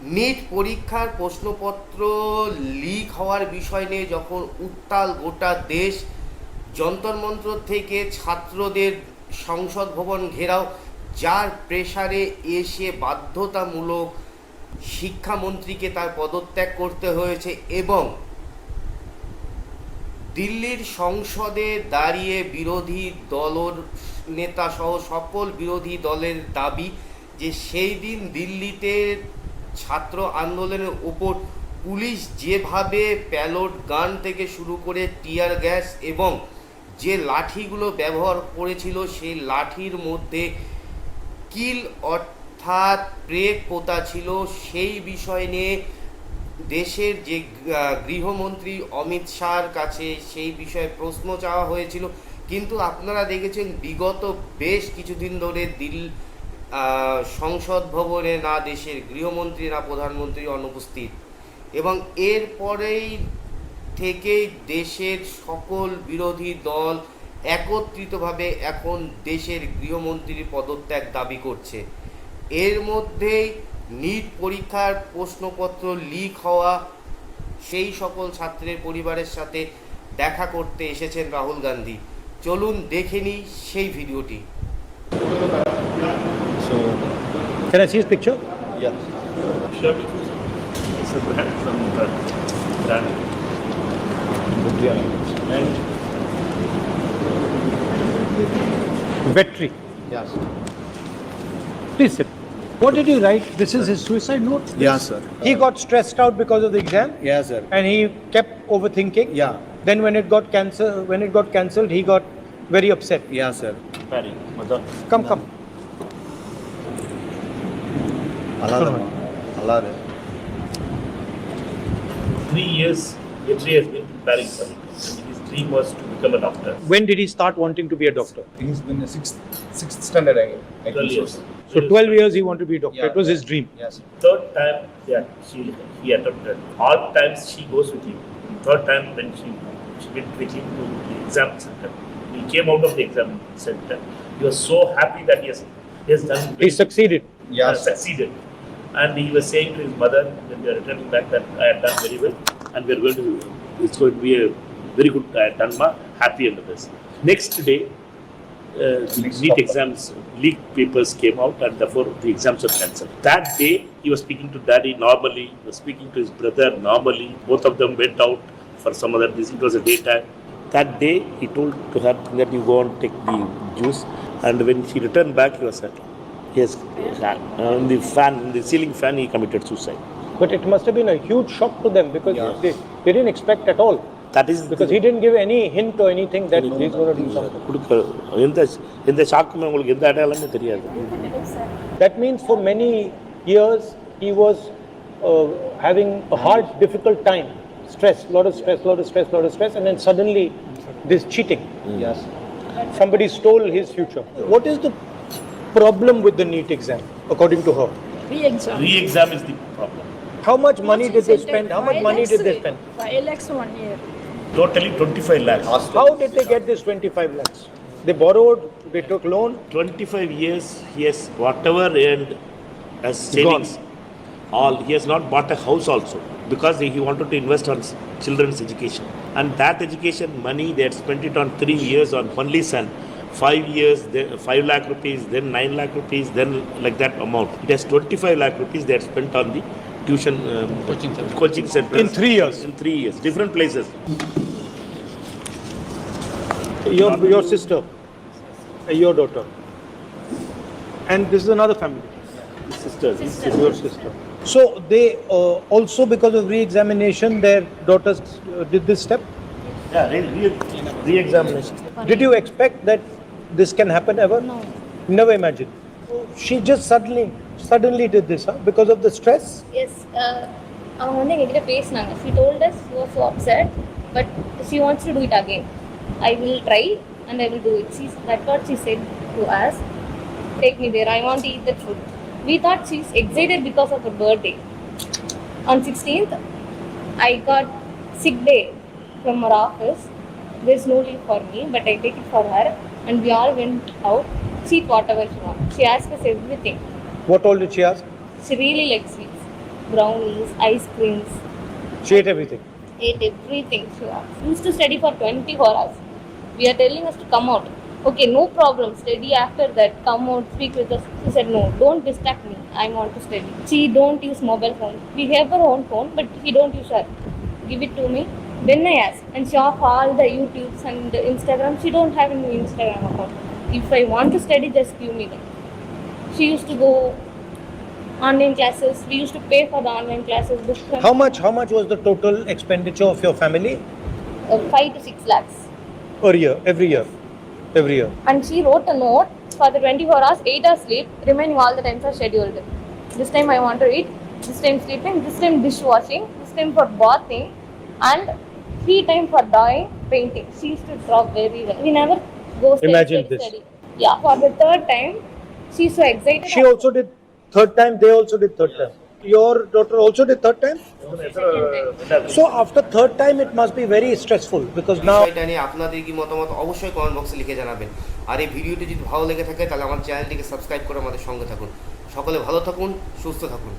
NEET পরীক্ষার প্রশ্নপত্র leak হওয়ার বিষয় নিয়ে যখন উত্তাল গোটা দেশ, যন্তর মন্ত্র থেকে ছাত্রদের সংসদ ভবন ঘেরাও, যার প্রেসারে এসে বাধ্যতামূলক শিক্ষামন্ত্রীকে তার পদত্যাগ করতে হয়েছে এবং দিল্লির সংসদে দাঁড়িয়ে বিরোধী দলের নেতা সহ সকল বিরোধী দলের দাবি যে সেই দিন দিল্লিতে ছাত্র আন্দোলনের ওপর পুলিশ যেভাবে প্যালোড গান থেকে শুরু করে টিয়ার গ্যাস এবং যে লাঠিগুলো ব্যবহার করেছিল সেই লাঠির মধ্যে কিল অর্থাৎ প্রেক পোতা ছিল, সেই বিষয় নিয়ে দেশের যে গৃহমন্ত্রী অমিত শাহর কাছে সেই বিষয়ে প্রশ্ন চাওয়া হয়েছিল। কিন্তু আপনারা দেখেছেন বিগত বেশ কিছুদিন ধরে সংসদ ভবনে না দেশের গৃহমন্ত্রী না প্রধানমন্ত্রী অনুপস্থিত, এবং এরপরেই থেকেই দেশের সকল বিরোধী দল একত্রিতভাবে এখন দেশের গৃহমন্ত্রীর পদত্যাগ দাবি করছে। এর মধ্যেই নিট পরীক্ষার প্রশ্নপত্র লিক হওয়া সেই সকল ছাত্রের পরিবারের সাথে দেখা করতে এসেছেন রাহুল গান্ধী। চলুন দেখে নিই সেই ভিডিওটি। So, can I see his picture? Yeah. Sure. It's a brand from the brand. And Vetri. Yes. Please sit. What did he write? This is his suicide note? Yeah, sir. He got stressed out because of the exam Yeah, sir. and he kept overthinking. Yeah. Then when it got cancelled, he got very upset. Yeah, sir. Barry, mother. Come. Allah. 3 years, Vetri has been preparing for it. And his dream was to become a doctor. When did he start wanting to be a doctor? He's been in sixth standard again. 12 years. So 12 years he wanted to be a doctor. Yeah. It was his dream. Yes. Third time, yeah, he attempted. All times she goes with him. Third time when she went with him to the exam center. He came out of the exam center. He was so happy that he has done. He succeeded. Yes. Succeeded. And he was saying to his mother when we are returning back that I had done very well and we are going to, it's going to be a very good, I had done ma, happy under this. Next day, the NEET exams, leaked papers came out and therefore the exams were cancelled. That day, he was speaking to daddy normally, he was speaking to his brother normally. Both of them went out for some other reason. It was a daytime. That day, he told to her that you go and take the juice. And when she returned back, he was happy. Yes, on the ceiling fan, he committed suicide. But it must have been a huge shock to them because Yeah. they didn't expect at all. That is Because he didn't give any hint or anything that he's going to do something. இந்த ஷாக்குமே உங்களுக்கு எந்த அடையாளமே தெரியாது. That means for many years he was having a hard, difficult time. Stress, lot of stress, and then suddenly this cheating. Yes. Somebody stole his future. What is the problem with the NEET exam, according to her? Re-exam. Re-exam is the problem. How much money did they spend? How much money did they spend? 5 lakhs 1 year. Totally 25 lakhs. How did they get this 25 lakhs? They borrowed, they took loan. 25 years, he has whatever earned as savings. All he has not bought a house also because he wanted to invest on children's education. And that education money they had spent it on 3 years on only son. 5 years, then 5 lakh rupees, then 9 lakh rupees, then like that amount. It has 25 lakh rupees they had spent on the tuition coaching center. In 3 years. In 3 years, different places. Your sister, your daughter, and this is another family. Sisters. Your sister. So they also, because of re-examination, their daughters did this step. Yeah, re-examination. Did you expect that this can happen ever? No. Never imagined. She just suddenly did this, huh? Because of the stress. Yes. அவங்க வந்து எங்ககிட்ட பேசினாங்க. She told us she was so upset, but she wants to do it again. I will try and I will do it. That's what she said to us. Take me there. I want to eat that food. We thought she's excited because of her birthday. On 16th, I got sick day from her office. There's no leave for me, but I take it for her. And we all went out. She eat whatever she wants. She asked us everything. What all did she ask? She really likes sweets. brownies, ice creams, She ate everything. ate everything. She used to study for 24 hours. We are telling us to come out. Okay, no problem. Study after that. Come out, speak with us. She said, no, don't distract me. I want to study. She don't use mobile phone. We have her own phone, but she don't use her. Give it to me. Then I asked, and she off all the YouTubes and the Instagram. She don't have any Instagram account. If I want to study, just give me that. She used to go online classes. We used to pay for the online classes. How much was the total expenditure of your family 5 to 6 lakhs. per year, every year? Every year. And she wrote a note for the 24 hours, 8 hours sleep, remaining all the times are scheduled. This time I want to eat, this time sleeping, this time dishwashing, this time for bathing, and free time for drawing, painting. She used to draw very well. We never go study, Imagine study, this. study. Yeah, for the third time, she's so excited. She also did third time, they also did third time. Your daughter also did third time? So after third time, it must be very stressful because now বিষয়টা নিয়ে আপনাদের কি মতামত অবশ্যই comment বক্সে লিখে জানাবেন। আর এই ভিডিওটি যদি ভালো লেগে থাকে তাহলে আমার চ্যানেলটিকে সাবস্ক্রাইব করে আমাদের সঙ্গে থাকুন। সকলে ভালো থাকুন, সুস্থ থাকুন।